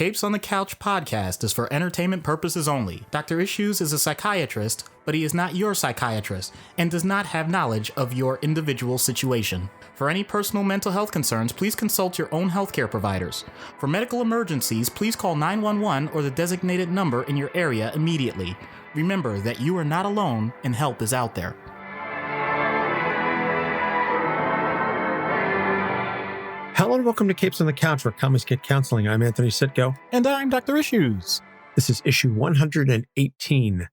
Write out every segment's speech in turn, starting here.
Capes on the Couch podcast is for entertainment purposes only. Dr. Issues is a psychiatrist, but he is not your psychiatrist and does not have knowledge of your individual situation. For any personal mental health concerns, please consult your own healthcare providers. For medical emergencies, please call 911 or the designated number in your area immediately. Remember that you are not alone and help is out there. Hello and welcome to Capes on the Couch, where comics get counseling. I'm Anthony Sitko. And I'm Dr. Issues. This is issue 118.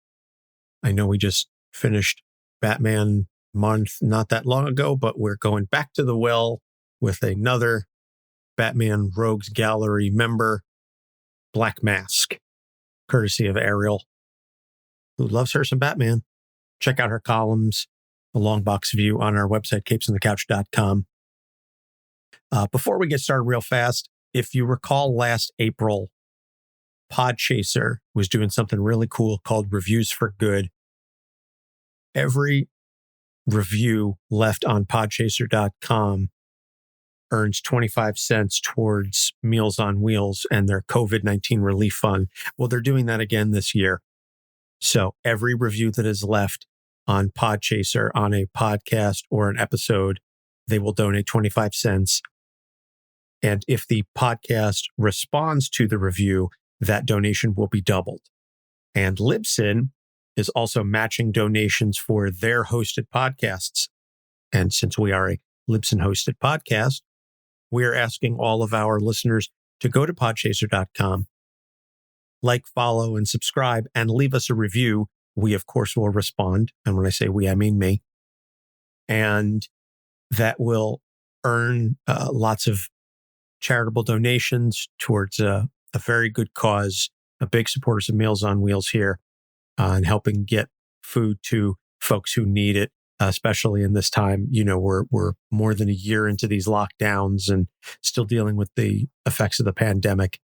I know we just finished Batman month not that long ago, but we're going back to the well with another Batman Rogues Gallery member, Black Mask, courtesy of Ariel, who loves her some Batman. Check out her columns, a long box view on our website, capesonthecouch.com. Before we get started real fast, if you recall last April, Podchaser was doing something really cool called Reviews for Good. Every review left on podchaser.com earns 25 cents towards Meals on Wheels and their COVID-19 relief fund. Well, they're doing that again this year. So every review that is left on Podchaser on a podcast or an episode, they will donate 25 cents. And if the podcast responds to the review, that donation will be doubled. And Libsyn is also matching donations for their hosted podcasts. And since we are a Libsyn hosted podcast, we are asking all of our listeners to go to podchaser.com, like, follow, and subscribe, and leave us a review. We, of course, will respond. And when I say we, I mean me. And that will earn lots of charitable donations towards a very good cause, a big supporters of Meals on Wheels here, and helping get food to folks who need it, especially in this time. You know, we're more than a year into these lockdowns and still dealing with the effects of the pandemic.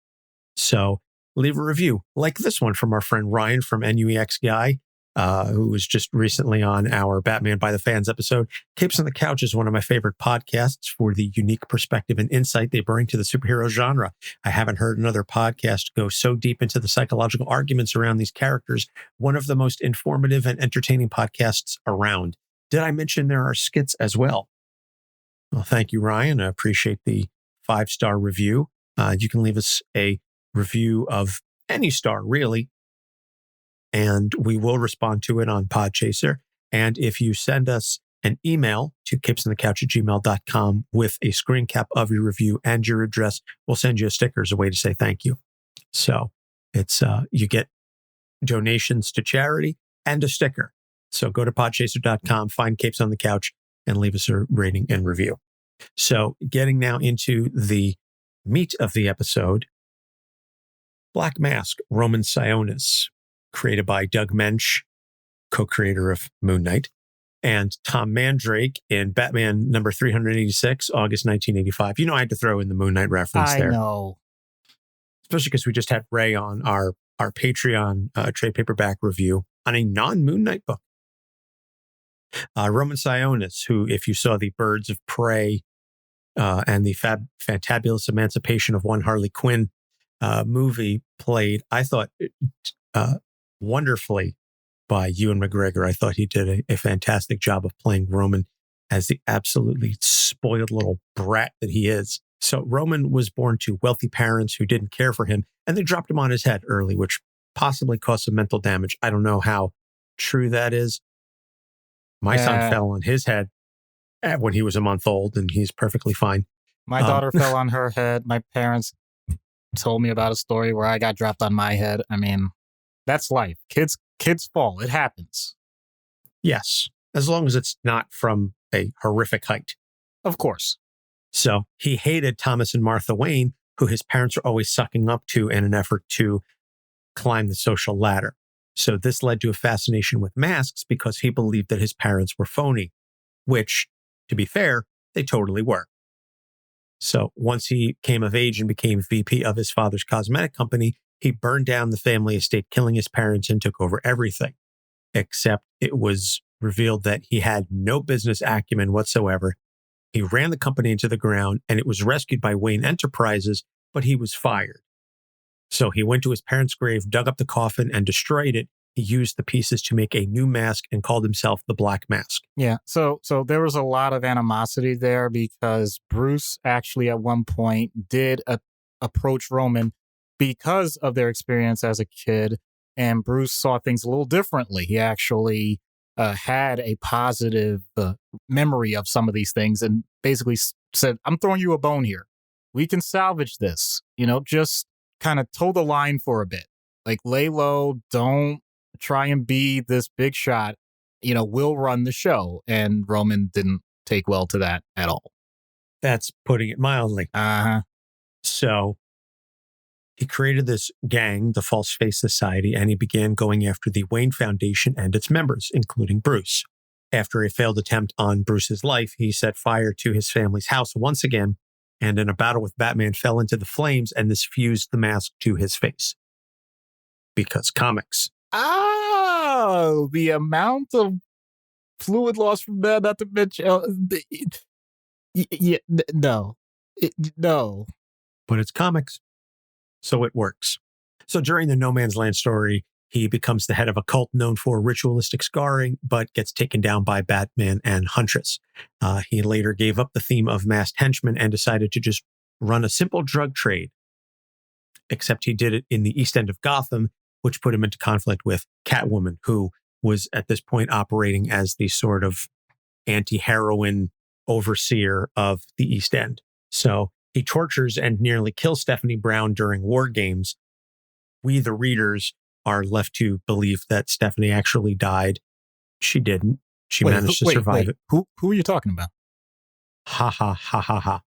So leave a review like this one from our friend Ryan from NUEXGUY, who was just recently on our Batman by the Fans episode. Capes on the Couch is one of my favorite podcasts for the unique perspective and insight they bring to the superhero genre. I haven't heard another podcast go so deep into the psychological arguments around these characters. One of the most informative and entertaining podcasts around. Did I mention there are skits as well? Well, thank you, Ryan. I appreciate the 5-star review. You can leave us a review of any star, really, and we will respond to it on Podchaser. And if you send us an email to capesonthecouch@gmail.com with a screen cap of your review and your address, we'll send you a sticker as a way to say thank you. So it's you get donations to charity and a sticker. So go to podchaser.com, find Capes on the Couch, and leave us a rating and review. So getting now into the meat of the episode, Black Mask, Roman Sionis, created by Doug Moench, co-creator of Moon Knight, and Tom Mandrake in Batman number 386, August 1985. You know, I had to throw in the Moon Knight reference there. I know. Especially because we just had Ray on our Patreon trade paperback review on a non-Moon Knight book. Roman Sionis, who, if you saw the Birds of Prey and the Fantabulous Emancipation of One Harley Quinn movie, played, I thought, wonderfully by Ewan McGregor. I thought he did a fantastic job of playing Roman as the absolutely spoiled little brat that he is. So Roman was born to wealthy parents who didn't care for him, and they dropped him on his head early, which possibly caused some mental damage. I don't know how true that is. My son fell on his head when he was a month old, and he's perfectly fine. My daughter fell on her head. My parents told me about a story where I got dropped on my head. I mean, that's life. Kids fall. It happens. Yes, as long as it's not from a horrific height. Of course. So he hated Thomas and Martha Wayne, who his parents were always sucking up to in an effort to climb the social ladder. So this led to a fascination with masks because he believed that his parents were phony, which, to be fair, they totally were. So once he came of age and became VP of his father's cosmetic company, he burned down the family estate, killing his parents, and took over everything. Except it was revealed that he had no business acumen whatsoever. He ran the company into the ground, and it was rescued by Wayne Enterprises, but he was fired. So he went to his parents' grave, dug up the coffin, and destroyed it. He used the pieces to make a new mask and called himself the Black Mask. Yeah, so there was a lot of animosity there because Bruce actually at one point did approach Roman because of their experience as a kid, and Bruce saw things a little differently. He actually had a positive memory of some of these things and basically said, I'm throwing you a bone here. We can salvage this, just kind of toe the line for a bit. Like, lay low, don't try and be this big shot, we'll run the show. And Roman didn't take well to that at all. That's putting it mildly. So he created this gang, the False Face Society, and he began going after the Wayne Foundation and its members, including Bruce. After a failed attempt on Bruce's life, he set fire to his family's house once again, and in a battle with Batman fell into the flames, and this fused the mask to his face. Because comics. Oh, the amount of fluid loss from that, not to mention... no. But it's comics, so it works. So during the No Man's Land story, he becomes the head of a cult known for ritualistic scarring, but gets taken down by Batman and Huntress. He later gave up the theme of masked henchmen and decided to just run a simple drug trade. Except he did it in the East End of Gotham, which put him into conflict with Catwoman, who was at this point operating as the sort of anti-heroine overseer of the East End. So he tortures and nearly kills Stephanie Brown during war games. We, the readers, are left to believe that Stephanie actually died. She didn't. She managed to survive it. Who are you talking about? Ha ha ha ha ha.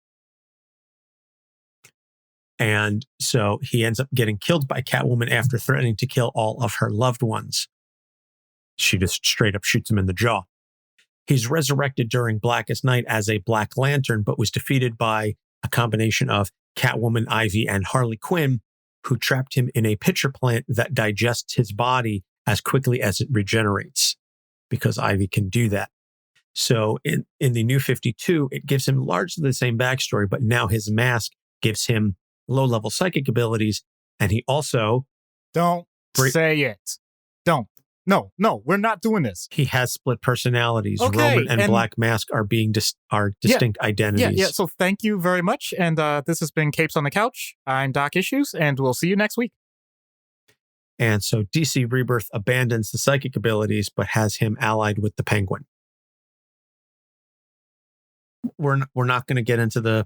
And so he ends up getting killed by Catwoman after threatening to kill all of her loved ones. She just straight up shoots him in the jaw. He's resurrected during Blackest Night as a Black Lantern, but was defeated by a combination of Catwoman, Ivy, and Harley Quinn, who trapped him in a pitcher plant that digests his body as quickly as it regenerates, because Ivy can do that. So in the New 52, it gives him largely the same backstory, but now his mask gives him low-level psychic abilities, and he also... Don't say it. Don't. No, we're not doing this. He has split personalities. Okay, Roman and Black Mask are distinct identities. Yeah, so thank you very much. And this has been Capes on the Couch. I'm Doc Issues, and we'll see you next week. And so DC Rebirth abandons the psychic abilities, but has him allied with the Penguin. We're not going to get into the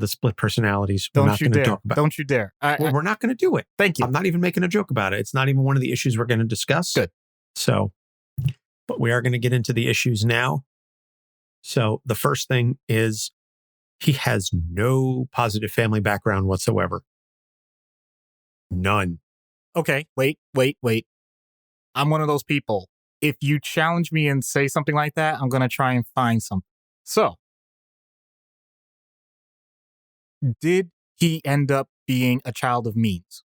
split personalities. Don't you dare. We're not going to do it. Thank you. I'm not even making a joke about it. It's not even one of the issues we're going to discuss. Good. So, but we are going to get into the issues now. So the first thing is he has no positive family background whatsoever. None. Okay, wait. I'm one of those people. If you challenge me and say something like that, I'm going to try and find something. So, did he end up being a child of means?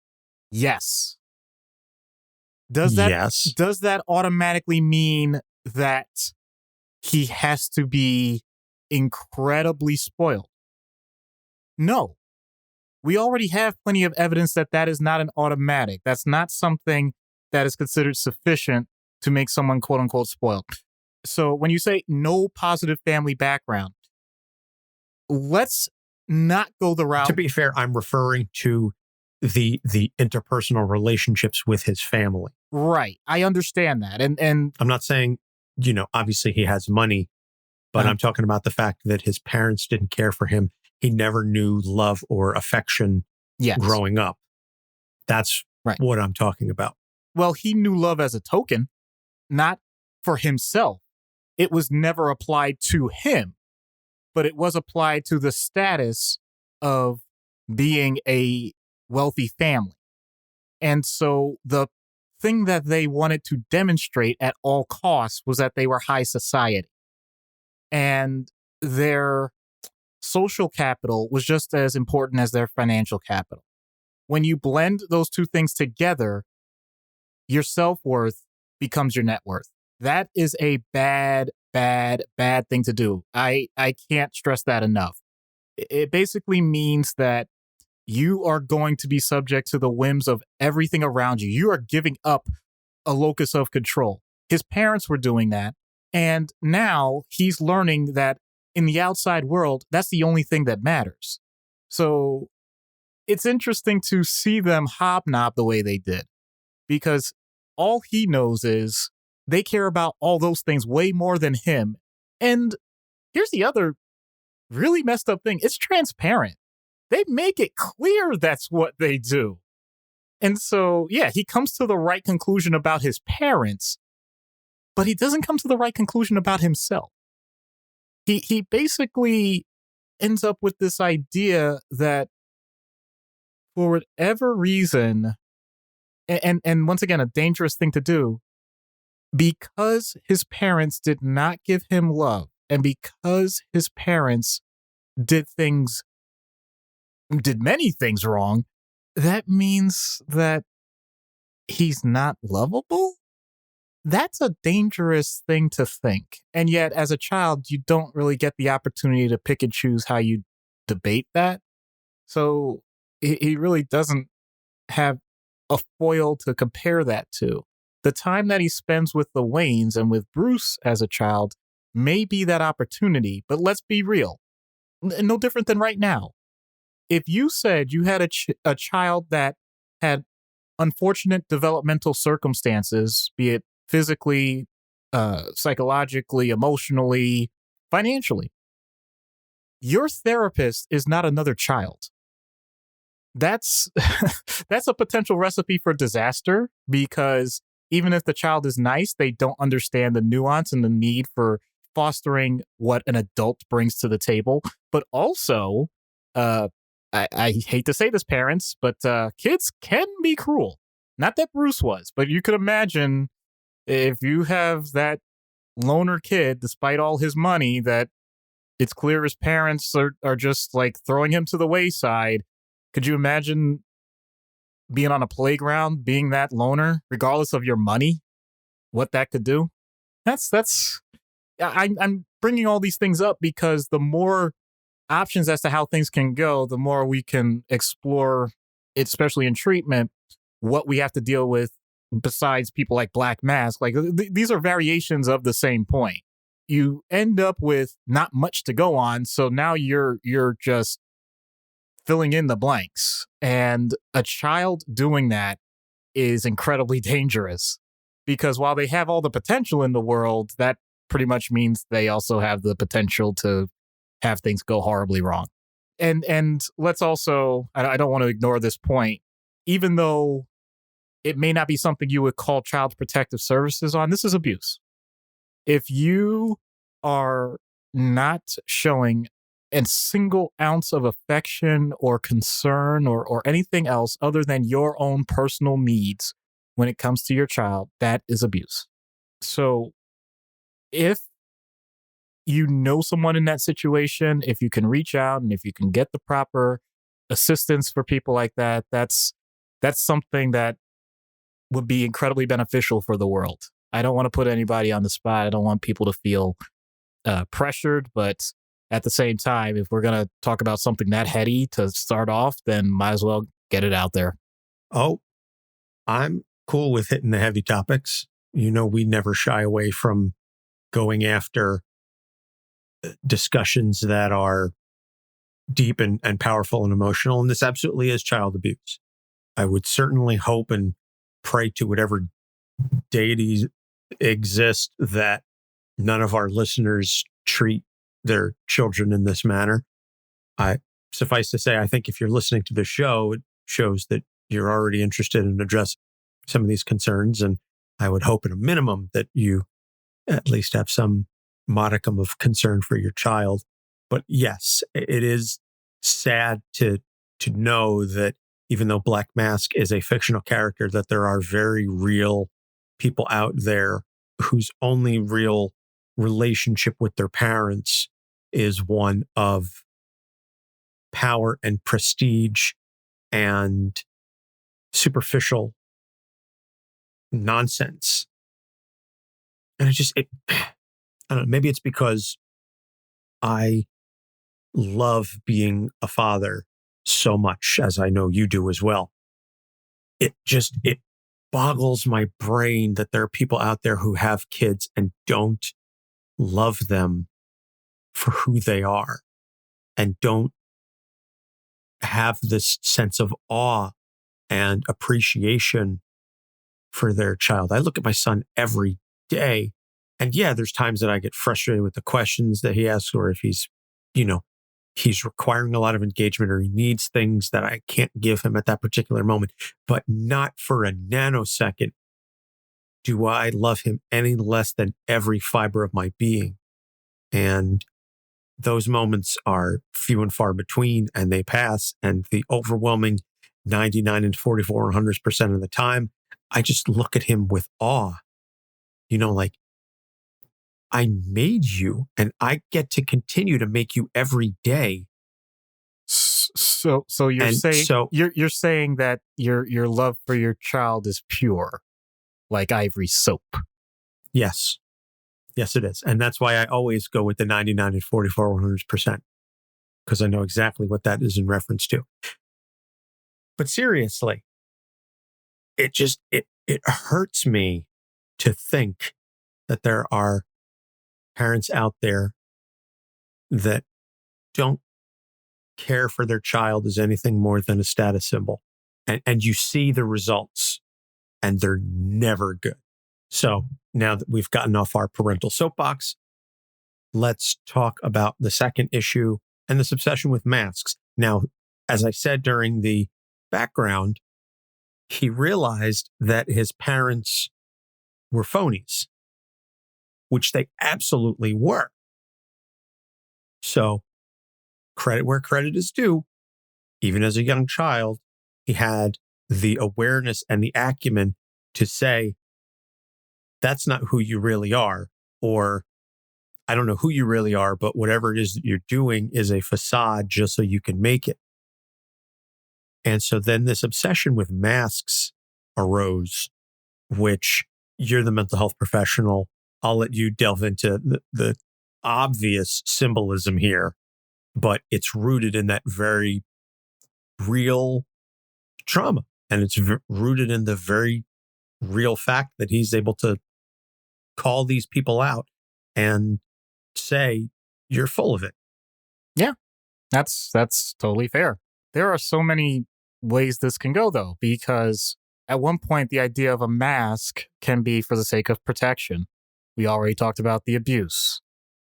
Yes. Does that automatically mean that he has to be incredibly spoiled? No. We already have plenty of evidence that is not an automatic. That's not something that is considered sufficient to make someone quote unquote spoiled. So when you say no positive family background, let's not go the route. To be fair, I'm referring to the interpersonal relationships with his family. Right. I understand that. And I'm not saying, obviously he has money, but I'm talking about the fact that his parents didn't care for him. He never knew love or affection growing up. That's what I'm talking about. Well, he knew love as a token, not for himself. It was never applied to him, but it was applied to the status of being a wealthy family. And so the thing that they wanted to demonstrate at all costs was that they were high society. And their social capital was just as important as their financial capital. When you blend those two things together, your self-worth becomes your net worth. That is a bad thing to do. I can't stress that enough. It basically means that you are going to be subject to the whims of everything around you. You are giving up a locus of control. His parents were doing that. And now he's learning that in the outside world, that's the only thing that matters. So it's interesting to see them hobnob the way they did, because all he knows is they care about all those things way more than him. And here's the other really messed up thing. It's transparent. They make it clear that's what they do. And so, yeah, he comes to the right conclusion about his parents, but he doesn't come to the right conclusion about himself. He basically ends up with this idea that for whatever reason, and once again, a dangerous thing to do, because his parents did not give him love, and because his parents did many things wrong, that means that he's not lovable? That's a dangerous thing to think. And yet, as a child, you don't really get the opportunity to pick and choose how you debate that. So he really doesn't have a foil to compare that to. The time that he spends with the Waynes and with Bruce as a child may be that opportunity, but let's be real. No different than right now. If you said you had a child that had unfortunate developmental circumstances, be it physically, psychologically, emotionally, financially, your therapist is not another child. That's that's a potential recipe for disaster, because even if the child is nice, they don't understand the nuance and the need for fostering what an adult brings to the table. But also, I hate to say this, parents, but kids can be cruel. Not that Bruce was, but you could imagine if you have that loner kid, despite all his money, that it's clear his parents are just like throwing him to the wayside. Could you imagine being on a playground, being that loner, regardless of your money, what that could do? I'm bringing all these things up because the more options as to how things can go, the more we can explore, especially in treatment, what we have to deal with besides people like Black Mask. Like these are variations of the same point. You end up with not much to go on, so now you're just filling in the blanks. And a child doing that is incredibly dangerous, because while they have all the potential in the world, that pretty much means they also have the potential to have things go horribly wrong. And let's also, I don't want to ignore this point, even though it may not be something you would call Child Protective Services on, this is abuse. If you are not showing a single ounce of affection or concern or anything else other than your own personal needs when it comes to your child, that is abuse. So if you know someone in that situation, if you can reach out and if you can get the proper assistance for people like that, that's something that would be incredibly beneficial for the world. I don't want to put anybody on the spot. I don't want people to feel pressured, but at the same time, if we're going to talk about something that heady to start off, then might as well get it out there. Oh, I'm cool with hitting the heavy topics. You know, we never shy away from going after discussions that are deep and powerful and emotional. And this absolutely is child abuse. I would certainly hope and pray to whatever deities exist that none of our listeners treat their children in this manner. Suffice to say, I think if you're listening to the show, it shows that you're already interested in addressing some of these concerns. And I would hope at a minimum that you at least have some modicum of concern for your child. But yes, it is sad to know that even though Black Mask is a fictional character, that there are very real people out there whose only real relationship with their parents is one of power and prestige and superficial nonsense. And I don't know, maybe it's because I love being a father so much, as I know you do as well. It boggles my brain that there are people out there who have kids and don't love them for who they are and don't have this sense of awe and appreciation for their child. I look at my son every day, and yeah, there's times that I get frustrated with the questions that he asks, or if he's requiring a lot of engagement or he needs things that I can't give him at that particular moment, but not for a nanosecond do I love him any less than every fiber of my being. And those moments are few and far between, and they pass. And the overwhelming 99 and 44/100% of the time, I just look at him with awe. Like, I made you, and I get to continue to make you every day. So you're saying that your love for your child is pure, like ivory soap. Yes, it is, and that's why I always go with the 99 and 44/100%, because I know exactly what that is in reference to. But seriously, it hurts me to think that there are parents out there that don't care for their child as anything more than a status symbol. And you see the results, and they're never good. So now that we've gotten off our parental soapbox, let's talk about the second issue and this obsession with masks. Now, as I said during the background, he realized that his parents were phonies, which they absolutely were. So, credit where credit is due. Even as a young child, he had the awareness and the acumen to say, that's not who you really are, or I don't know who you really are, but whatever it is that you're doing is a facade just so you can make it. And so then this obsession with masks arose, which you're the mental health professional. I'll let you delve into the obvious symbolism here, but it's rooted in that very real trauma. And it's rooted in the very real fact that he's able to call these people out and say, you're full of it. Yeah, that's totally fair. There are so many ways this can go, though, because at one point, the idea of a mask can be for the sake of protection. We already talked about the abuse.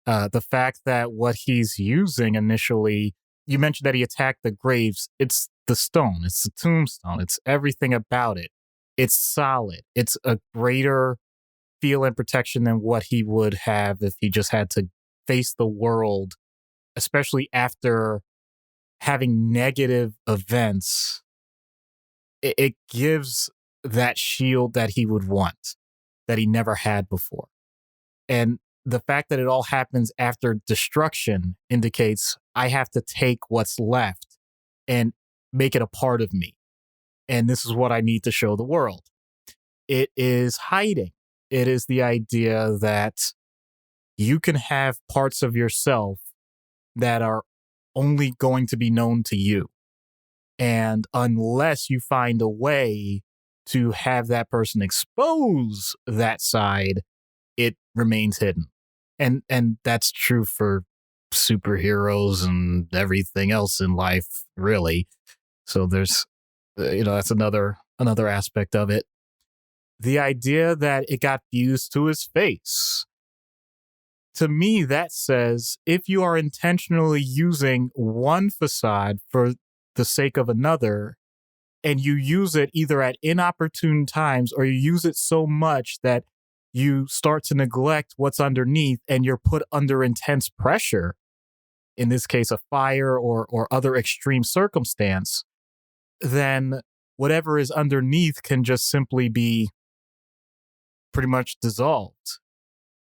The fact that what he's using initially, you mentioned that he attacked the graves. It's the stone. It's the tombstone. It's everything about it. It's solid. It's a greater feel and protection than what he would have if he just had to face the world, especially after having negative events. It gives that shield that he would want, that he never had before. And the fact that it all happens after destruction indicates I have to take what's left and make it a part of me. And this is what I need to show the world. It is hiding. It is the idea that you can have parts of yourself that are only going to be known to you. And unless you find a way to have that person expose that side, it remains hidden. And that's true for superheroes and everything else in life, really. So there's, that's another aspect of it. The idea that it got fused to his face. To me, that says if you are intentionally using one facade for the sake of another, and you use it either at inopportune times or you use it so much that you start to neglect what's underneath and you're put under intense pressure, in this case, a fire or other extreme circumstance, then whatever is underneath can just simply be pretty much dissolved.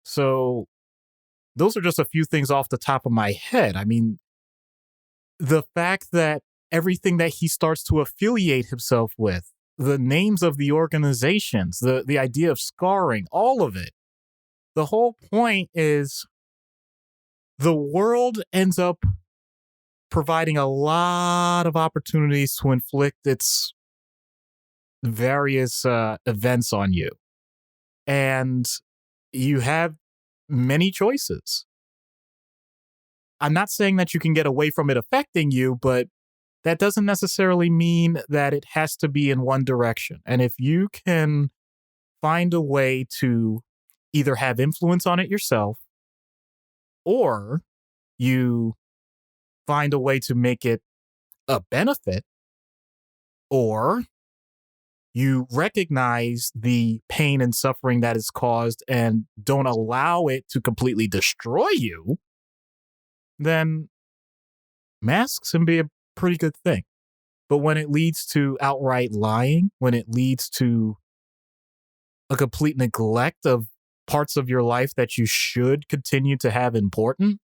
So those are just a few things off the top of my head. I mean, the fact that everything that he starts to affiliate himself with, the names of the organizations, the idea of scarring, all of it. The whole point is the world ends up providing a lot of opportunities to inflict its various events on you. And you have many choices. I'm not saying that you can get away from it affecting you, but that doesn't necessarily mean that it has to be in one direction. And if you can find a way to either have influence on it yourself, or you find a way to make it a benefit, or you recognize the pain and suffering that is caused and don't allow it to completely destroy you, then masks can be a pretty good thing. But when it leads to outright lying, when it leads to a complete neglect of parts of your life that you should continue to have important,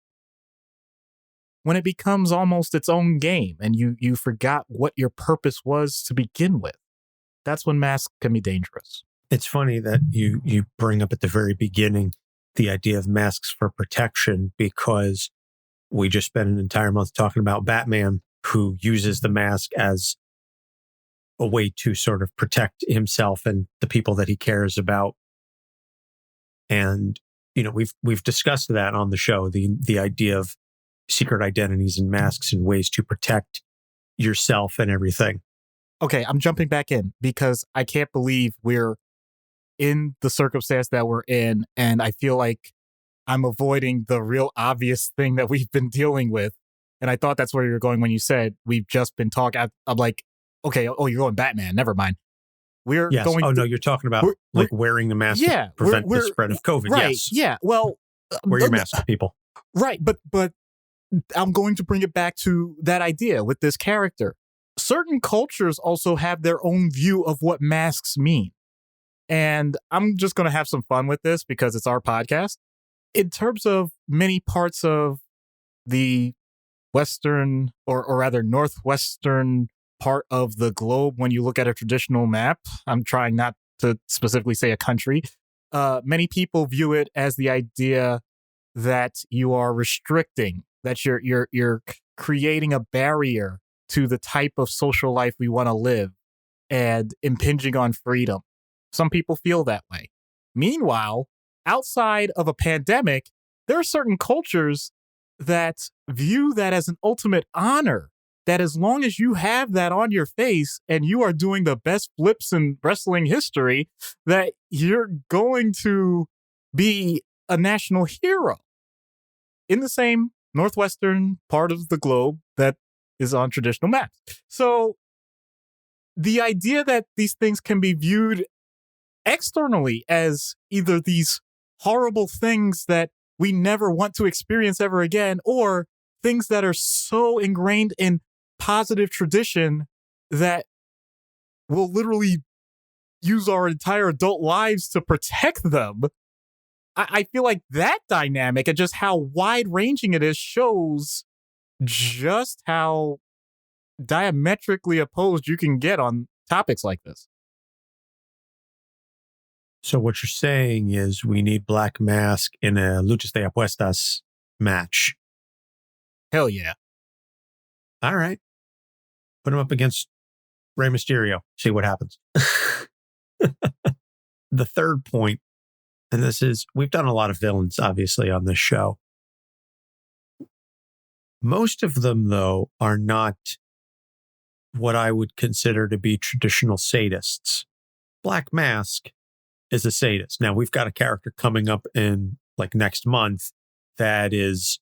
when it becomes almost its own game and you forgot what your purpose was to begin with, that's when masks can be dangerous. It's funny that you bring up at the very beginning the idea of masks for protection, because we just spent an entire month talking about Batman, who uses the mask as a way to sort of protect himself and the people that he cares about. And, we've discussed that on the show, the idea of secret identities and masks and ways to protect yourself and everything. Okay, I'm jumping back in because I can't believe we're in the circumstance that we're in, and I feel like I'm avoiding the real obvious thing that we've been dealing with. And I thought that's where you were going when you said we've just been talking. I'm like, okay, you're going Batman. Never mind. We're going. Oh, no, you're talking about wearing the mask to prevent the spread of COVID. Right. Yes. Yeah. Well, wear your mask, people. Right. But I'm going to bring it back to that idea with this character. Certain cultures also have their own view of what masks mean. And I'm just going to have some fun with this because it's our podcast. In terms of many parts of the western or rather northwestern part of the globe, when you look at a traditional map, I'm trying not to specifically say a country, many people view it as the idea that you are restricting, that you're creating a barrier to the type of social life we want to live and impinging on freedom. Some people feel that way. Meanwhile, outside of a pandemic, there are certain cultures that view that as an ultimate honor, that as long as you have that on your face and you are doing the best flips in wrestling history, that you're going to be a national hero in the same northwestern part of the globe that is on traditional maps. So the idea that these things can be viewed externally as either these horrible things that we never want to experience ever again, or things that are so ingrained in positive tradition that we'll literally use our entire adult lives to protect them. I feel like that dynamic and just how wide-ranging it is shows just how diametrically opposed you can get on topics like this. So what you're saying is we need Black Mask in a Luchas de Apuestas match. Hell yeah. All right. Put him up against Rey Mysterio. See what happens. The third point, and this is, we've done a lot of villains, obviously, on this show. Most of them, though, are not what I would consider to be traditional sadists. Black Mask is a sadist. Now, we've got a character coming up in next month that is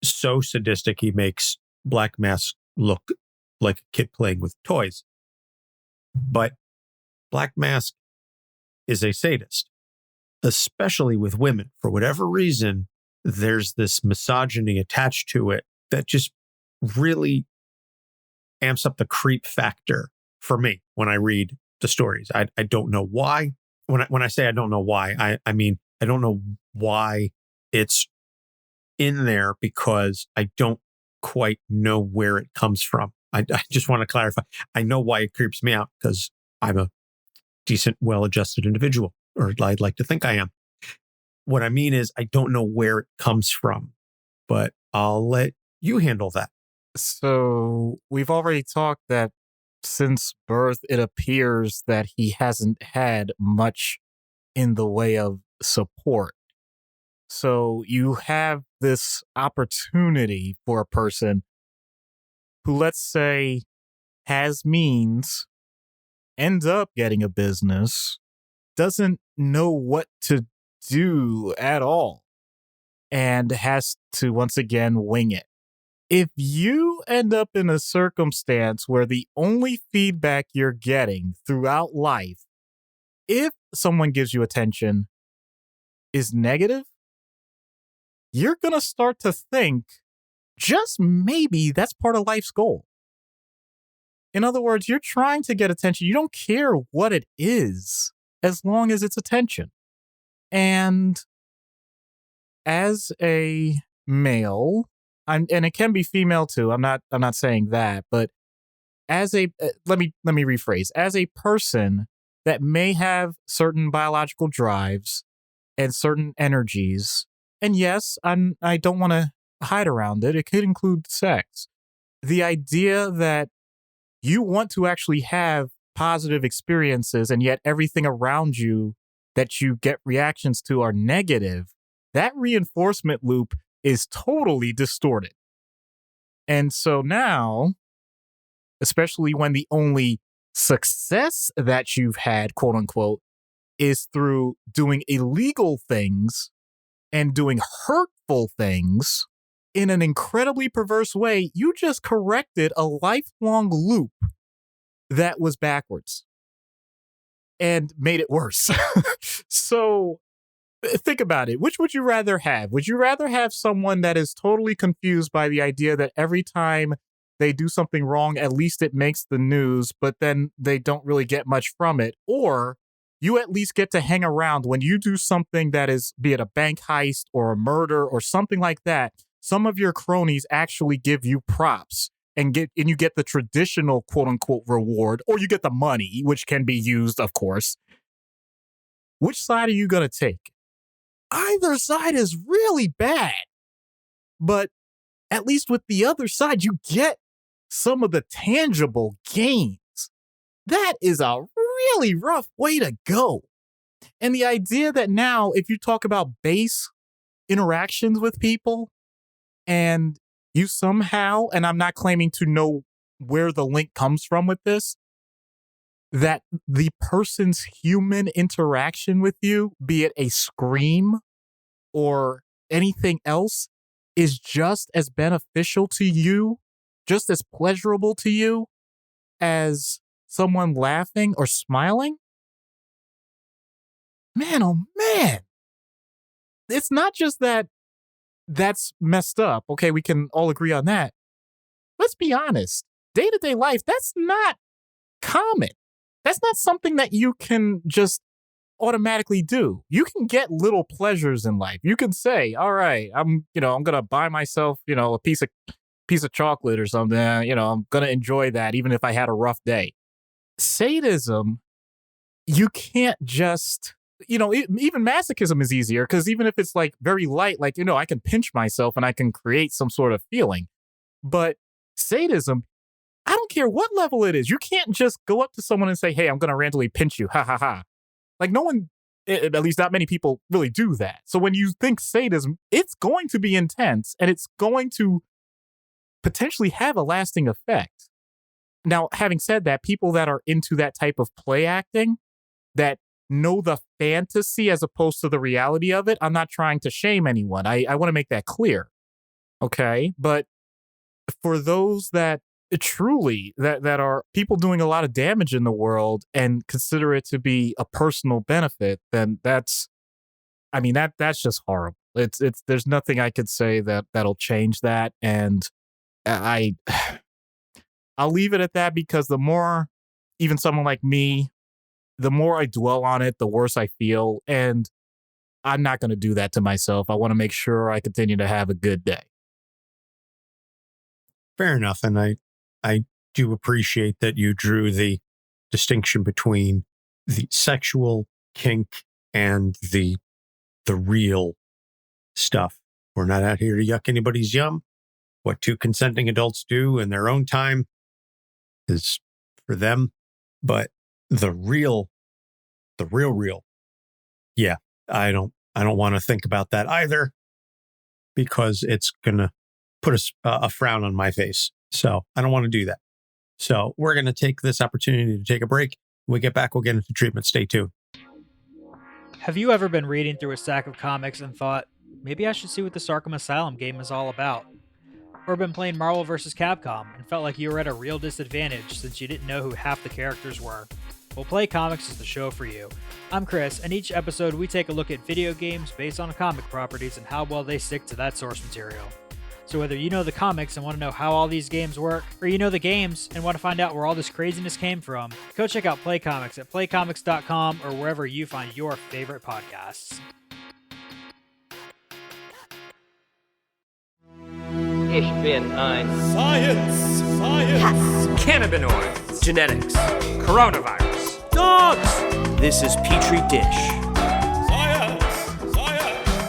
so sadistic he makes Black Mask look like a kid playing with toys. But Black Mask is a sadist, especially with women. For whatever reason, there's this misogyny attached to it that just really amps up the creep factor for me when I read the stories. I don't know why. When I say I don't know why, I mean, I don't know why it's in there, because I don't quite know where it comes from. I just want to clarify. I know why it creeps me out, because I'm a decent, well-adjusted individual, or I'd like to think I am. What I mean is I don't know where it comes from, but I'll let you handle that. So we've already talked that since birth, it appears that he hasn't had much in the way of support. So you have this opportunity for a person who, let's say, has means, ends up getting a business, doesn't know what to do at all, and has to once again wing it. If you end up in a circumstance where the only feedback you're getting throughout life, if someone gives you attention, is negative, you're going to start to think just maybe that's part of life's goal. In other words, you're trying to get attention. You don't care what it is as long as it's attention. And as a male, and it can be female too. I'm not saying that, but as a let me rephrase. As a person that may have certain biological drives and certain energies, and yes, I don't want to hide around it. It could include sex. The idea that you want to actually have positive experiences, and yet everything around you that you get reactions to are negative, that reinforcement loop is totally distorted. And so now, especially when the only success that you've had, quote unquote, is through doing illegal things and doing hurtful things in an incredibly perverse way, you just corrected a lifelong loop that was backwards and made it worse. So think about it. Which would you rather have? Would you rather have someone that is totally confused by the idea that every time they do something wrong, at least it makes the news, but then they don't really get much from it? Or you at least get to hang around when you do something that is, be it a bank heist or a murder or something like that, some of your cronies actually give you props and you get the traditional quote unquote reward, or you get the money, which can be used, of course. Which side are you going to take? Either side is really bad, but at least with the other side, you get some of the tangible gains. That is a really rough way to go. And the idea that now, if you talk about base interactions with people and you somehow, and I'm not claiming to know where the link comes from with this, that the person's human interaction with you, be it a scream or anything else, is just as beneficial to you, just as pleasurable to you as someone laughing or smiling. Man, oh man. It's not just that that's messed up. Okay, we can all agree on that. Let's be honest. Day-to-day life, that's not common. That's not something that you can just automatically do. You can get little pleasures in life. You can say, all right, I'm going to buy myself, a piece of chocolate or something. I'm going to enjoy that even if I had a rough day. Sadism, you can't just, even masochism is easier because even if it's like very light, like, I can pinch myself and I can create some sort of feeling. But sadism, I don't care what level it is. You can't just go up to someone and say, hey, I'm going to randomly pinch you. Ha ha ha. Like no one, at least not many people really do that. So when you think sadism, it's going to be intense and it's going to potentially have a lasting effect. Now, having said that, people that are into that type of play acting, that know the fantasy as opposed to the reality of it, I'm not trying to shame anyone. I want to make that clear. Okay. But for those that truly that are people doing a lot of damage in the world and consider it to be a personal benefit, then that's just horrible. It's there's nothing I could say that'll change that. And I'll leave it at that because the more even someone like me, the more I dwell on it, the worse I feel. And I'm not going to do that to myself. I want to make sure I continue to have a good day. Fair enough. And I do appreciate that you drew the distinction between the sexual kink and the real stuff. We're not out here to yuck anybody's yum. what two consenting adults do in their own time is for them. But the real, yeah, I don't want to think about that either, because it's going to put a frown on my face. So I don't want to do that. So we're going to take this opportunity to take a break. When we get back, we'll get into treatment. Stay tuned. Have you ever been reading through a stack of comics and thought, maybe I should see what this Arkham Asylum game is all about? Or been playing Marvel vs. Capcom and felt like you were at a real disadvantage since you didn't know who half the characters were? Well, Play Comics is the show for you. I'm Chris, and each episode we take a look at video games based on comic properties and how well they stick to that source material. So whether you know the comics and want to know how all these games work, or you know the games and want to find out where all this craziness came from, go check out Play Comics at playcomics.com or wherever you find your favorite podcasts. Ich bin ein Science! Cannabinoids, genetics, coronavirus, dogs. This is Petri Dish.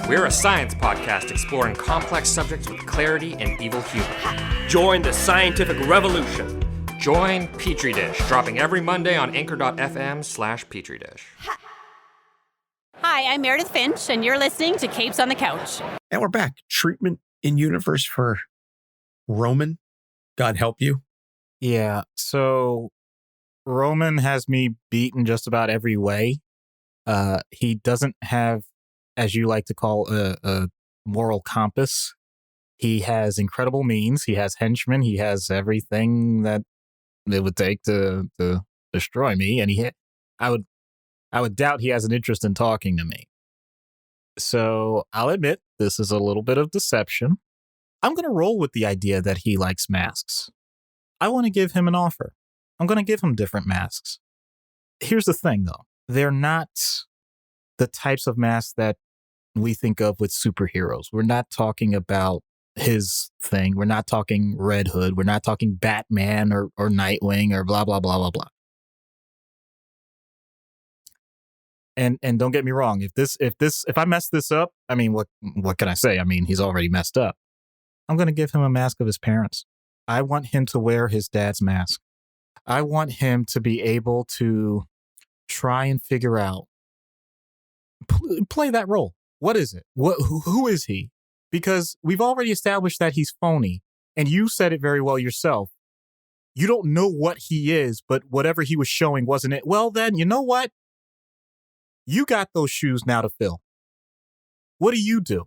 We're a science podcast exploring complex subjects with clarity and evil humor. Join the scientific revolution. Join Petri Dish, dropping every Monday on anchor.fm/Petri Dish. Hi, I'm Meredith Finch, and you're listening to Capes on the Couch. And we're back. Treatment in universe for Roman. God help you. Yeah, so Roman has me beaten just about every way. He doesn't have, as you like to call, a moral compass. He has incredible means. He has henchmen. He has everything that it would take to destroy me. And I would doubt he has an interest in talking to me. So I'll admit this is a little bit of deception. I'm going to roll with the idea that he likes masks. I want to give him an offer. I'm going to give him different masks. Here's the thing, though. They're not the types of masks that we think of with superheroes. We're not talking about his thing. We're not talking Red Hood. We're not talking Batman or Nightwing or blah, blah, blah, blah, blah. And don't get me wrong. If I mess this up, I mean, what can I say? I mean, he's already messed up. I'm going to give him a mask of his parents. I want him to wear his dad's mask. I want him to be able to try and figure out, play that role. What is it? Who is he? Because we've already established that he's phony. And you said it very well yourself. You don't know what he is, but whatever he was showing wasn't it. Well, then, you know what? You got those shoes now to fill. What do?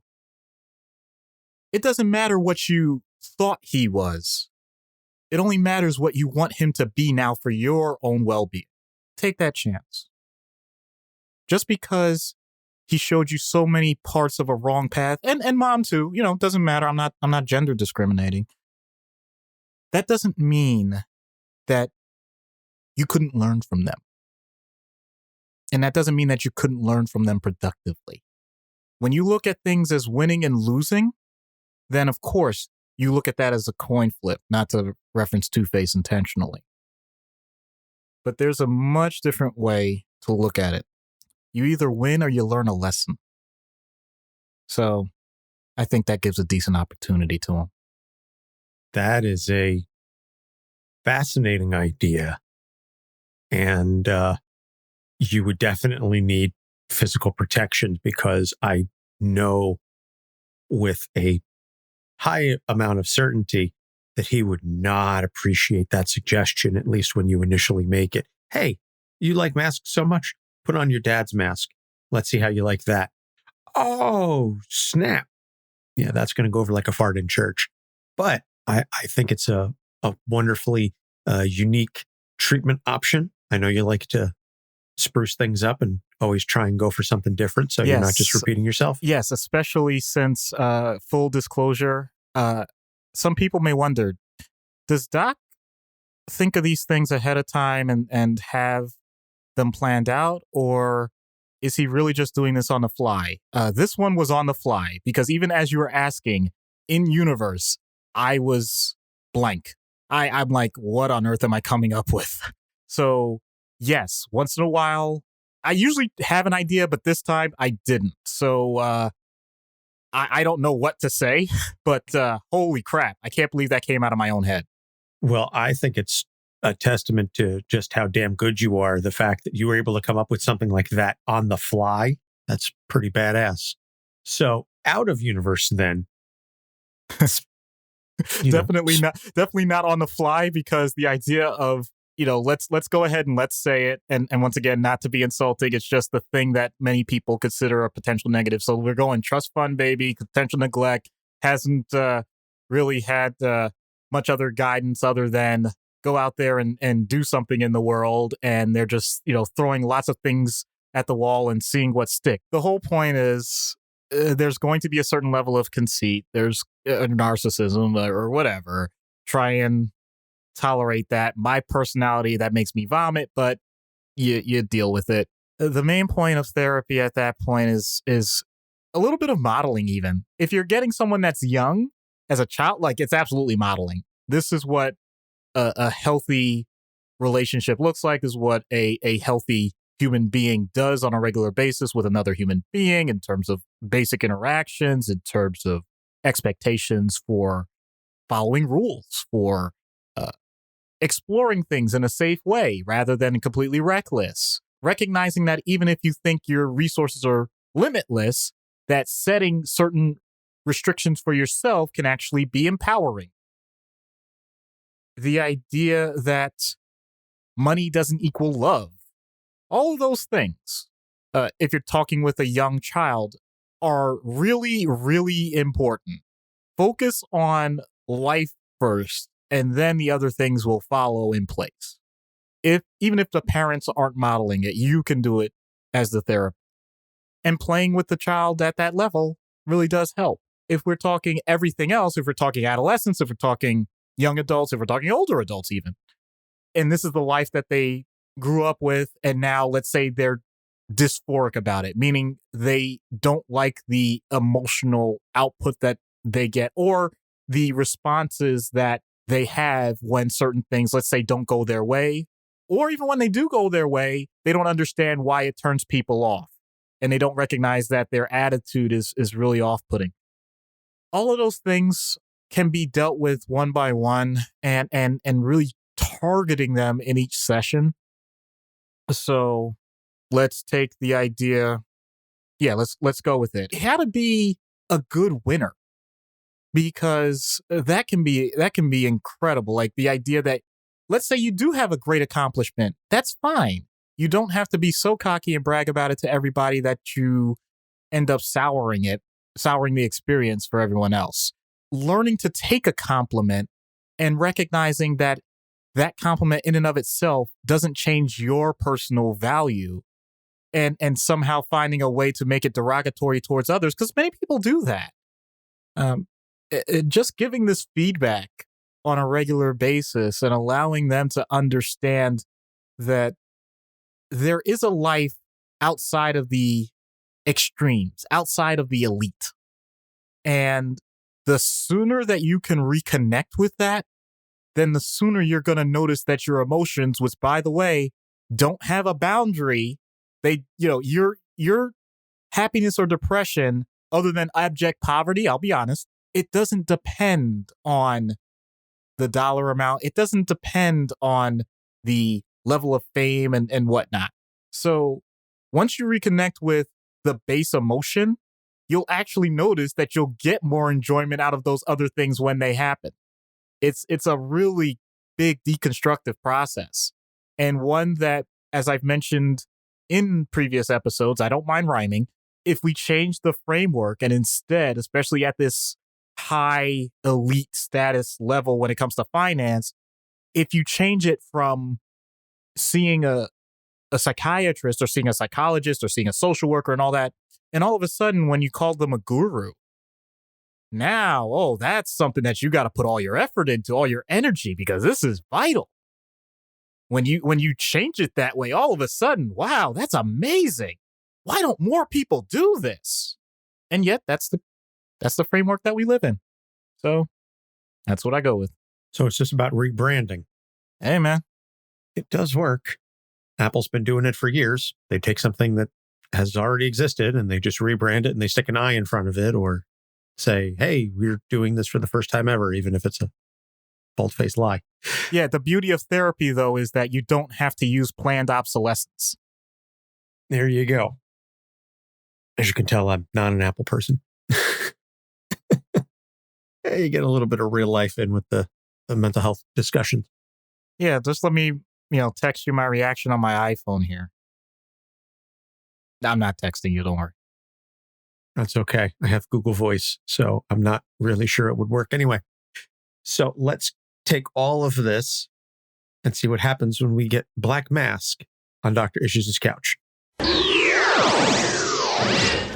It doesn't matter what you thought he was. It only matters what you want him to be now for your own well-being. Take that chance. Just because he showed you so many parts of a wrong path, and mom too, doesn't matter. I'm not gender discriminating. That doesn't mean that you couldn't learn from them. And that doesn't mean that you couldn't learn from them productively. When you look at things as winning and losing, then of course you look at that as a coin flip, not to reference Two-Face intentionally. But there's a much different way to look at it. You either win or you learn a lesson. So I think that gives a decent opportunity to him. That is a fascinating idea. And you would definitely need physical protection, because I know with a high amount of certainty that he would not appreciate that suggestion, at least when you initially make it. Hey, you like masks so much? Put on your dad's mask. Let's see how you like that. Oh, snap. Yeah, that's going to go over like a fart in church. But I think it's a wonderfully unique treatment option. I know you like to spruce things up and always try and go for something different, so you're not just repeating yourself. Yes, especially since, full disclosure, some people may wonder, does Doc think of these things ahead of time and have them planned out, or is he really just doing this on the fly? This one was on the fly, because even as you were asking, in universe, I was blank. I'm like, what on earth am I coming up with? So yes, once in a while, I usually have an idea, but this time I didn't. So I don't know what to say, but holy crap, I can't believe that came out of my own head. Well, I think it's a testament to just how damn good you are. The fact that you were able to come up with something like that on the fly, that's pretty badass. So out of universe then. Definitely not on the fly, because the idea of, let's go ahead and let's say it. And once again, not to be insulting, it's just the thing that many people consider a potential negative. So we're going trust fund baby, potential neglect, hasn't really had much other guidance other than go out there and do something in the world. And they're just, throwing lots of things at the wall and seeing what stick. The whole point is there's going to be a certain level of conceit. There's narcissism or whatever. Try and tolerate that. My personality, that makes me vomit, but you deal with it. The main point of therapy at that point is a little bit of modeling even. If you're getting someone that's young as a child, like, it's absolutely modeling. This is what a healthy relationship looks like, is what a healthy human being does on a regular basis with another human being in terms of basic interactions, in terms of expectations for following rules, for exploring things in a safe way rather than completely reckless. Recognizing that even if you think your resources are limitless, that setting certain restrictions for yourself can actually be empowering. The idea that money doesn't equal love. All of those things, if you're talking with a young child, are really, really important. Focus on life first, and then the other things will follow in place. Even if the parents aren't modeling it, you can do it as the therapist. And playing with the child at that level really does help. If we're talking everything else, if we're talking adolescence, if we're talking young adults, if we're talking older adults even, and this is the life that they grew up with, and now let's say they're dysphoric about it, meaning they don't like the emotional output that they get or the responses that they have when certain things, let's say, don't go their way, or even when they do go their way, they don't understand why it turns people off, and they don't recognize that their attitude is really off-putting. All of those things can be dealt with one by one, and really targeting them in each session. So let's take the idea. Yeah, let's go with it. It had to be a good winner, because that can be incredible. Like the idea that, let's say you do have a great accomplishment. That's fine. You don't have to be so cocky and brag about it to everybody that you end up souring the experience for everyone else. Learning to take a compliment and recognizing that compliment in and of itself doesn't change your personal value, and somehow finding a way to make it derogatory towards others, because many people do that. Just giving this feedback on a regular basis and allowing them to understand that there is a life outside of the extremes, outside of the elite. And the sooner that you can reconnect with that, then the sooner you're going to notice that your emotions, which, by the way, don't have a boundary, your happiness or depression, other than abject poverty, I'll be honest, it doesn't depend on the dollar amount. It doesn't depend on the level of fame and whatnot. So once you reconnect with the base emotion, you'll actually notice that you'll get more enjoyment out of those other things when they happen. It's a really big deconstructive process, and one that, as I've mentioned in previous episodes, I don't mind rhyming. If we change the framework and instead, especially at this high elite status level when it comes to finance, if you change it from seeing a psychiatrist or seeing a psychologist or seeing a social worker and all that, and all of a sudden when you call them a guru, now, that's something that you got to put all your effort into, all your energy, because this is vital. When you change it that way, all of a sudden, wow, that's amazing. Why don't more people do this? And yet that's the framework that we live in. So that's what I go with. So it's just about rebranding. Hey, man. It does work. Apple's been doing it for years. They take something that has already existed and they just rebrand it and they stick an I in front of it, or say, hey, we're doing this for the first time ever, even if it's a bald-faced lie. Yeah, the beauty of therapy, though, is that you don't have to use planned obsolescence. There you go. As you can tell, I'm not an Apple person. You get a little bit of real life in with the mental health discussions. Yeah, just let me, text you my reaction on my iPhone here. I'm not texting you, don't worry. That's okay. I have Google Voice, so I'm not really sure it would work anyway. So let's take all of this and see what happens when we get Black Mask on Dr. Issues' couch.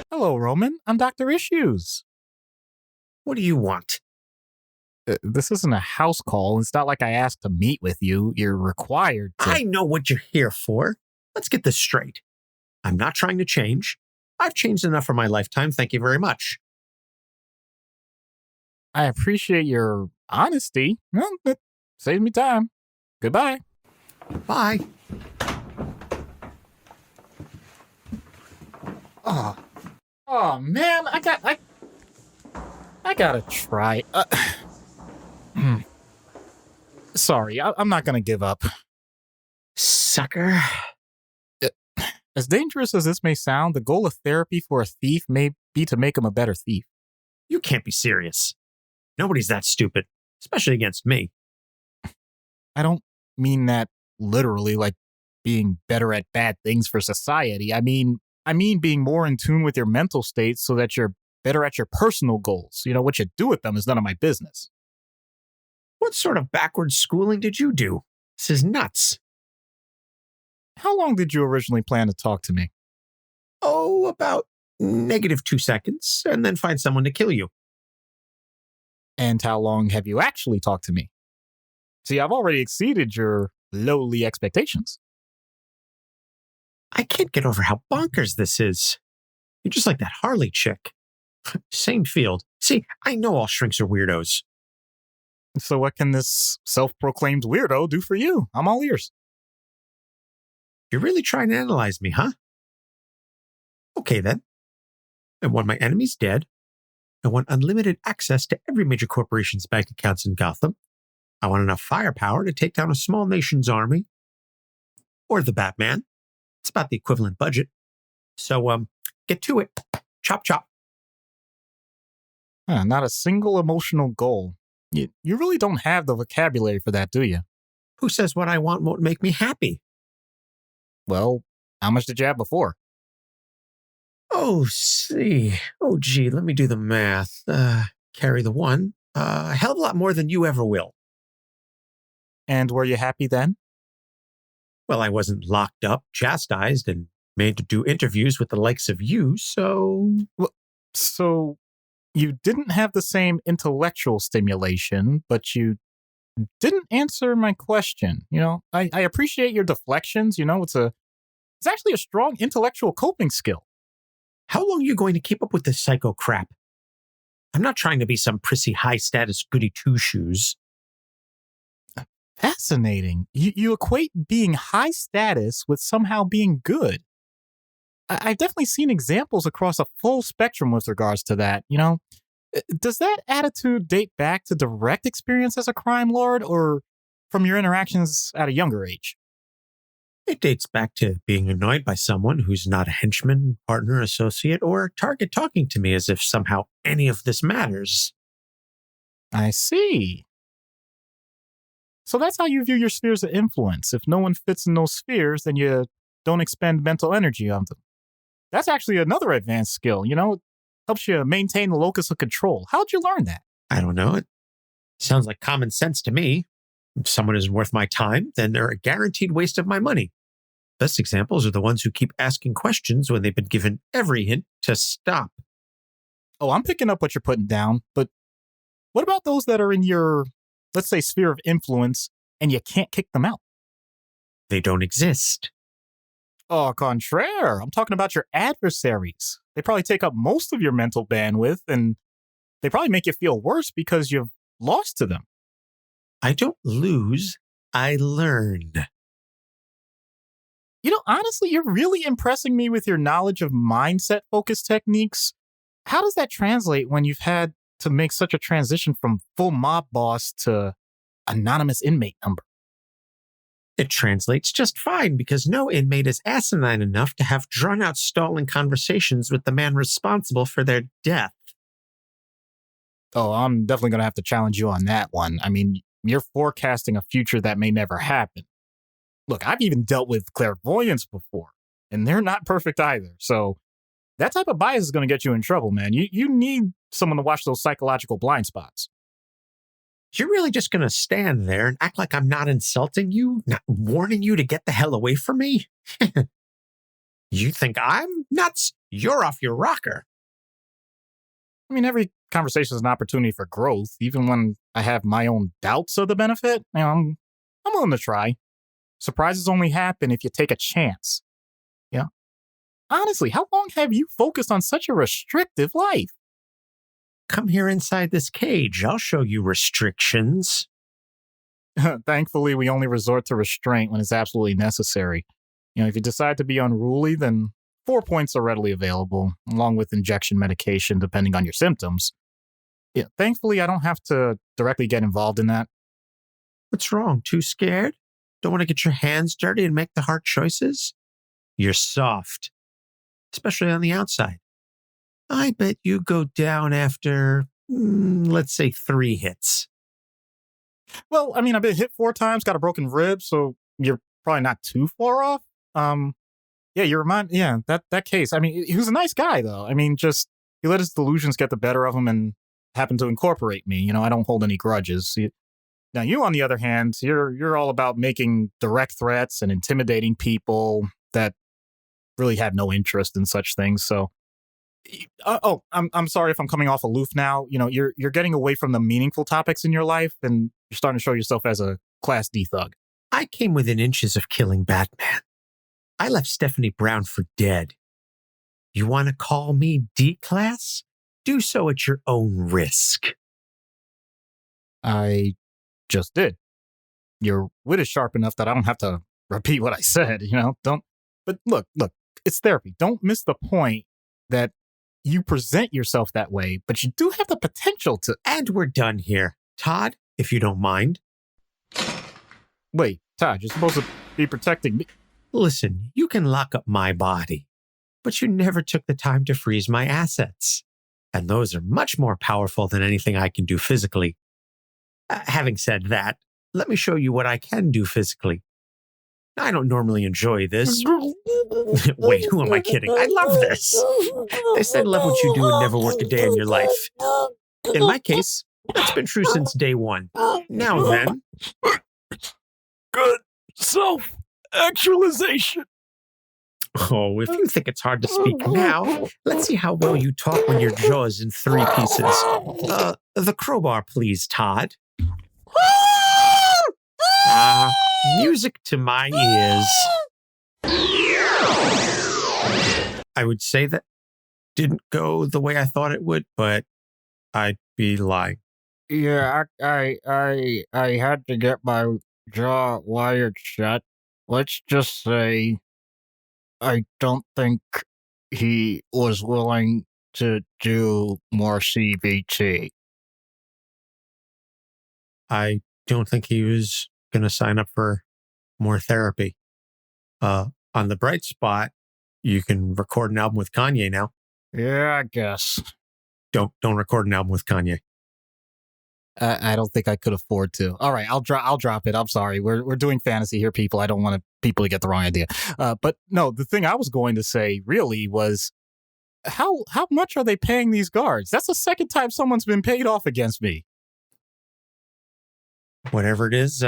Hello, Roman. I'm Dr. Issues. What do you want? This isn't a house call. It's not like I asked to meet with you. You're required to. I know what you're here for. Let's get this straight. I'm not trying to change. I've changed enough for my lifetime. Thank you very much. I appreciate your honesty. Well, that saves me time. Goodbye. Bye. Oh man, I gotta try. Sorry, I'm not gonna give up. Sucker. As dangerous as this may sound, the goal of therapy for a thief may be to make him a better thief. You can't be serious. Nobody's that stupid, especially against me. I don't mean that literally, like being better at bad things for society. I mean being more in tune with your mental state so that you're better at your personal goals. What you do with them is none of my business. What sort of backwards schooling did you do? This is nuts. How long did you originally plan to talk to me? Oh, about -2 seconds, and then find someone to kill you. And how long have you actually talked to me? See, I've already exceeded your lowly expectations. I can't get over how bonkers this is. You're just like that Harley chick. Same field. See, I know all shrinks are weirdos. So what can this self-proclaimed weirdo do for you? I'm all ears. You're really trying to analyze me, huh? Okay, then. I want my enemies dead. I want unlimited access to every major corporation's bank accounts in Gotham. I want enough firepower to take down a small nation's army. Or the Batman. It's about the equivalent budget. So, get to it. Chop, chop. Not a single emotional goal. You really don't have the vocabulary for that, do you? Who says what I want won't make me happy? Well, how much did you have before? Oh, gee, let me do the math. Carry the one. A hell of a lot more than you ever will. And were you happy then? Well, I wasn't locked up, chastised, and made to do interviews with the likes of you, so... So, you didn't have the same intellectual stimulation, but you didn't answer my question. I appreciate your deflections. It's actually a strong intellectual coping skill. How long are you going to keep up with this psycho crap? I'm not trying to be some prissy high-status goody two-shoes. Fascinating. You equate being high status with somehow being good. I've definitely seen examples across a full spectrum with regards to that. Does that attitude date back to direct experience as a crime lord or from your interactions at a younger age? It dates back to being annoyed by someone who's not a henchman, partner, associate, or target talking to me as if somehow any of this matters. I see. So that's how you view your spheres of influence. If no one fits in those spheres, then you don't expend mental energy on them. That's actually another advanced skill, It helps you maintain the locus of control. How'd you learn that? I don't know. It sounds like common sense to me. If someone isn't worth my time, then they're a guaranteed waste of my money. Best examples are the ones who keep asking questions when they've been given every hint to stop. Oh, I'm picking up what you're putting down, but what about those that are in your, let's say, sphere of influence and you can't kick them out? They don't exist. Au contraire, I'm talking about your adversaries. They probably take up most of your mental bandwidth and they probably make you feel worse because you've lost to them. I don't lose, I learn. Honestly, you're really impressing me with your knowledge of mindset-focused techniques. how does that translate when you've had to make such a transition from full mob boss to anonymous inmate number? It translates just fine because no inmate is asinine enough to have drawn-out stalling conversations with the man responsible for their death. Oh, I'm definitely going to have to challenge you on that one. I mean, you're forecasting a future that may never happen. Look, I've even dealt with clairvoyants before, and they're not perfect either. So that type of bias is going to get you in trouble, man. You need someone to watch those psychological blind spots. You're really just going to stand there and act like I'm not insulting you, not warning you to get the hell away from me? You think I'm nuts? You're off your rocker. I mean, every conversation is an opportunity for growth, even when I have my own doubts of the benefit. I'm willing to try. Surprises only happen if you take a chance. Yeah. Honestly, how long have you focused on such a restrictive life? Come here inside this cage. I'll show you restrictions. Thankfully, we only resort to restraint when it's absolutely necessary. If you decide to be unruly, then 4 points are readily available, along with injection medication, depending on your symptoms. Yeah, thankfully, I don't have to directly get involved in that. What's wrong? Too scared? Don't want to get your hands dirty and make the hard choices? You're soft, especially on the outside. I bet you go down after, let's say, 3 hits. Well, I mean, I've been hit 4 times, got a broken rib, so you're probably not too far off. That case. I mean, he was a nice guy, though. I mean, just, he let his delusions get the better of him and happened to incorporate me. I don't hold any grudges. Now, you, on the other hand, you're all about making direct threats and intimidating people that really have no interest in such things, so... I'm sorry if I'm coming off aloof now. You're getting away from the meaningful topics in your life, and you're starting to show yourself as a Class D thug. I came within inches of killing Batman. I left Stephanie Brown for dead. You want to call me D-Class? Do so at your own risk. I just did. Your wit is sharp enough that I don't have to repeat what I said, Don't. But look, it's therapy. Don't miss the point that you present yourself that way, but you do have the potential to... And we're done here. Todd, if you don't mind. Wait, Todd, you're supposed to be protecting me. Listen, you can lock up my body, but you never took the time to freeze my assets. And those are much more powerful than anything I can do physically. Having said that, let me show you what I can do physically. I don't normally enjoy this. Wait, who am I kidding? I love this. They said love what you do and never work a day in your life. In my case, that's been true since day one. Now then. Good self-actualization. Oh, if you think it's hard to speak now, let's see how well you talk when your jaw is in 3 pieces. The crowbar, please, Todd. Music to my ears. I would say that didn't go the way I thought it would, but I'd be lying. Yeah, I had to get my jaw wired shut. Let's just say I don't think he was willing to do more CBT. I don't think he was going to sign up for more therapy. On the bright spot, you can record an album with Kanye now. Yeah, I guess. Don't record an album with Kanye. I don't think I could afford to. All right, I'll drop it. I'm sorry. We're doing fantasy here, people. I don't want people to get the wrong idea. But no, the thing I was going to say really was how much are they paying these guards? That's the second time someone's been paid off against me. Whatever it is,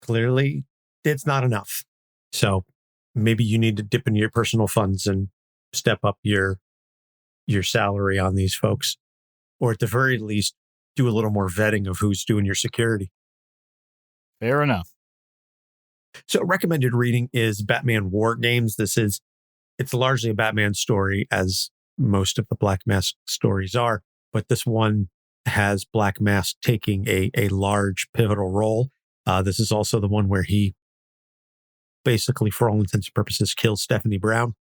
clearly it's not enough. So maybe you need to dip into your personal funds and step up your salary on these folks, or at the very least, do a little more vetting of who's doing your security. Fair enough. So recommended reading is Batman War Games. It's largely a Batman story, as most of the Black Mask stories are, but this one has Black Mask taking a large pivotal role. This is also the one where he basically, for all intents and purposes, kills Stephanie Brown.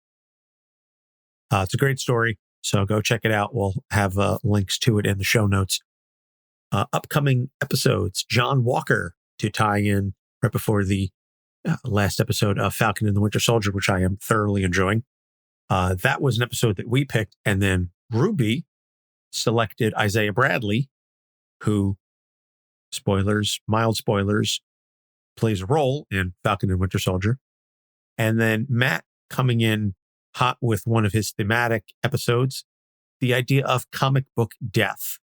It's a great story. So go check it out. We'll have links to it in the show notes. Upcoming episodes, John Walker to tie in right before the last episode of Falcon and the Winter Soldier, which I am thoroughly enjoying. That was an episode that we picked. And then Ruby selected Isaiah Bradley, who, spoilers, mild spoilers, plays a role in Falcon and Winter Soldier. And then Matt coming in hot with one of his thematic episodes, the idea of comic book death.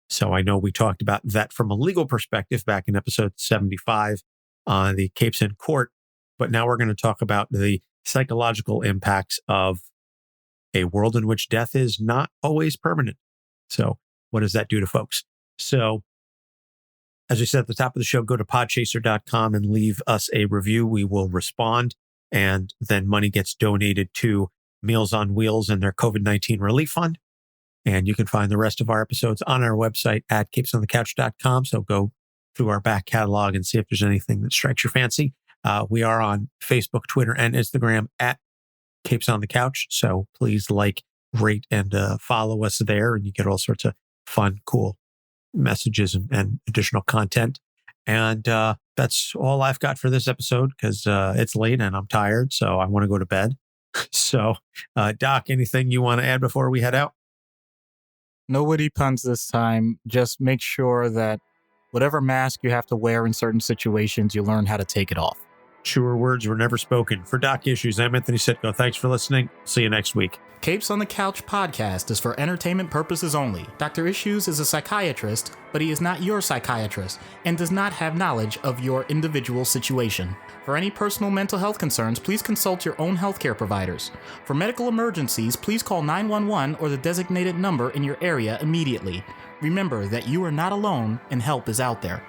So I know we talked about that from a legal perspective back in episode 75 on the Capes in Court, but now we're going to talk about the psychological impacts of a world in which death is not always permanent. So what does that do to folks? So as we said at the top of the show, go to podchaser.com and leave us a review. We will respond, and then money gets donated to Meals on Wheels and their COVID-19 relief fund. And you can find the rest of our episodes on our website at capesonthecouch.com. So go through our back catalog and see if there's anything that strikes your fancy. We are on Facebook, Twitter, and Instagram at Capes on the Couch. So please like, rate, and follow us there. And you get all sorts of fun, cool messages and additional content. And that's all I've got for this episode because it's late and I'm tired. So I want to go to bed. So, Doc, anything you want to add before we head out? No witty puns this time. Just make sure that whatever mask you have to wear in certain situations, you learn how to take it off. Truer words were never spoken. For Doc Issues, I'm Anthony Sitko. Thanks for listening. See you next week. Capes on the Couch podcast is for entertainment purposes only. Dr. Issues is a psychiatrist, but he is not your psychiatrist and does not have knowledge of your individual situation. For any personal mental health concerns, please consult your own healthcare providers. For medical emergencies, please call 911 or the designated number in your area immediately. Remember that you are not alone and help is out there.